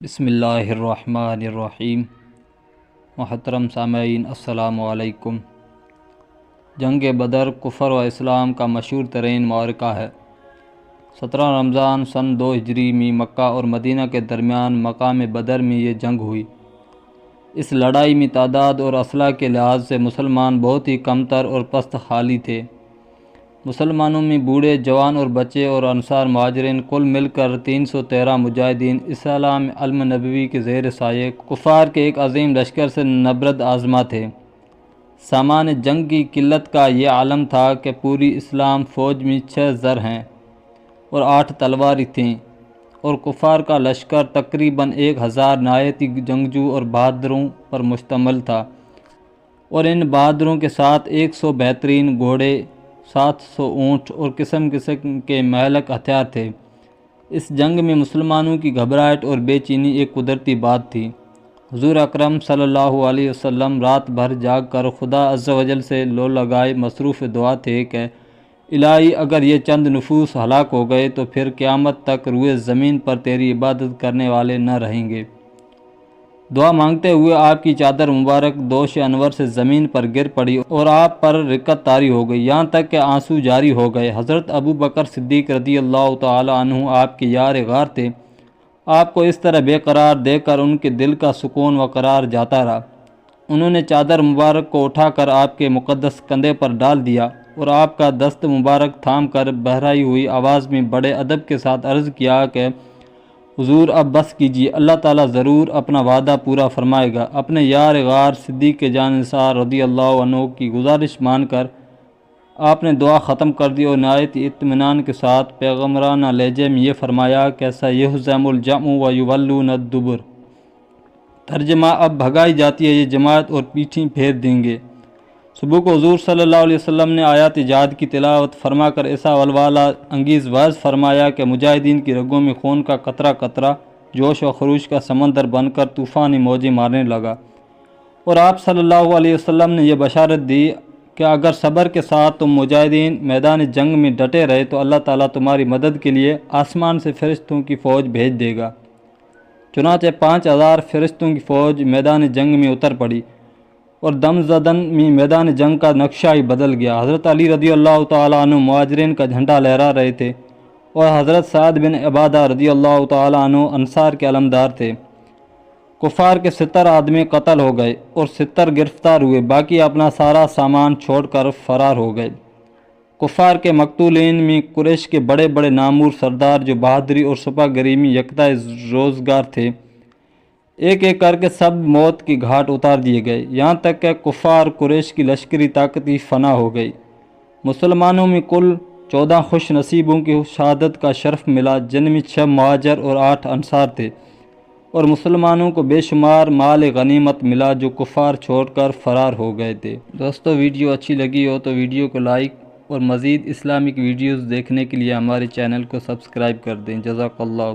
بسم اللہ الرحمن الرحیم۔ محترم سامعین السلام علیکم۔ جنگ بدر کفر و اسلام کا مشہور ترین معرکہ ہے۔ 17 رمضان سن 2 ہجری میں مکہ اور مدینہ کے درمیان مقام بدر میں یہ جنگ ہوئی۔ اس لڑائی میں تعداد اور اسلحہ کے لحاظ سے مسلمان بہت ہی کم تر اور پست حالی تھے۔ مسلمانوں میں بوڑھے، جوان اور بچے اور انصار مہاجرین کل مل کر 313 مجاہدین اسلام علم نبوی کے زیر سایہ کفار کے ایک عظیم لشکر سے نبرد آزما تھے۔ سامان جنگ کی قلت کا یہ عالم تھا کہ پوری اسلام فوج میں 6 زر ہیں اور 8 تلواریں تھیں، اور کفار کا لشکر تقریباً 1000 نہایت جنگجو اور بہادروں پر مشتمل تھا، اور ان بہادروں کے ساتھ 100 بہترین گھوڑے، 700 اونٹ اور قسم قسم کے مہلک ہتھیار تھے۔ اس جنگ میں مسلمانوں کی گھبراہٹ اور بے چینی ایک قدرتی بات تھی۔ حضور اکرم صلی اللہ علیہ وسلم رات بھر جاگ کر خدا عز و جل سے لو لگائے مصروف دعا تھے کہ الہی، اگر یہ چند نفوس ہلاک ہو گئے تو پھر قیامت تک روئے زمین پر تیری عبادت کرنے والے نہ رہیں گے۔ دعا مانگتے ہوئے آپ کی چادر مبارک دوش انور سے زمین پر گر پڑی اور آپ پر رکت طاری ہو گئی، یہاں تک کہ آنسو جاری ہو گئے۔ حضرت ابو بکر صدیق رضی اللہ تعالی عنہ آپ کے یار غار تھے۔ آپ کو اس طرح بے قرار دیکھ کر ان کے دل کا سکون و قرار جاتا رہا۔ انہوں نے چادر مبارک کو اٹھا کر آپ کے مقدس کندھے پر ڈال دیا اور آپ کا دست مبارک تھام کر بہرائی ہوئی آواز میں بڑے ادب کے ساتھ عرض کیا کہ حضور اب بس کیجیے، اللہ تعالیٰ ضرور اپنا وعدہ پورا فرمائے گا۔ اپنے یار غار صدیق جانثار رضی اللہ عنہ کی گزارش مان کر آپ نے دعا ختم کر دی اور نہایت اطمینان کے ساتھ پیغمبرانہ لہجے میں یہ فرمایا کہ سیہزم الجمع ویولون الدبر۔ ترجمہ: اب بھگائی جاتی ہے یہ جماعت اور پیٹھیں پھیر دیں گے۔ صبح کو حضور صلی اللہ علیہ وسلم نے آیات جہاد کی تلاوت فرما کر ایسا ولولہ انگیز واعظ فرمایا کہ مجاہدین کی رگوں میں خون کا قطرہ قطرہ جوش و خروش کا سمندر بن کر طوفانی موجیں مارنے لگا، اور آپ صلی اللہ علیہ وسلم نے یہ بشارت دی کہ اگر صبر کے ساتھ تم مجاہدین میدان جنگ میں ڈٹے رہے تو اللہ تعالیٰ تمہاری مدد کے لیے آسمان سے فرشتوں کی فوج بھیج دے گا۔ چنانچہ 5000 فرشتوں کی فوج میدان جنگ میں اتر پڑی، اور دم زدن میں میدان جنگ کا نقشہ ہی بدل گیا۔ حضرت علی رضی اللہ تعالیٰ عنہ مہاجرین کا جھنڈا لہرا رہے تھے، اور حضرت سعد بن عبادہ رضی اللہ تعالیٰ عنہ انصار کے علمدار تھے۔ کفار کے 70 آدمی قتل ہو گئے اور 70 گرفتار ہوئے، باقی اپنا سارا سامان چھوڑ کر فرار ہو گئے۔ کفار کے مقتولین میں قریش کے بڑے بڑے نامور سردار جو بہادری اور سپہ گری میں یکتا روزگار تھے، ایک ایک کر کے سب موت کی گھاٹ اتار دیے گئے، یہاں تک کہ کفار قریش کی لشکری طاقت ہی فنا ہو گئی۔ مسلمانوں میں کل 14 خوش نصیبوں کی شہادت کا شرف ملا، جن میں 6 مہاجر اور 8 انصار تھے، اور مسلمانوں کو بے شمار مال غنیمت ملا جو کفار چھوڑ کر فرار ہو گئے تھے۔ دوستو، ویڈیو اچھی لگی ہو تو ویڈیو کو لائک اور مزید اسلامک ویڈیوز دیکھنے کے لیے ہمارے چینل کو سبسکرائب کر دیں۔ جزاک اللہ۔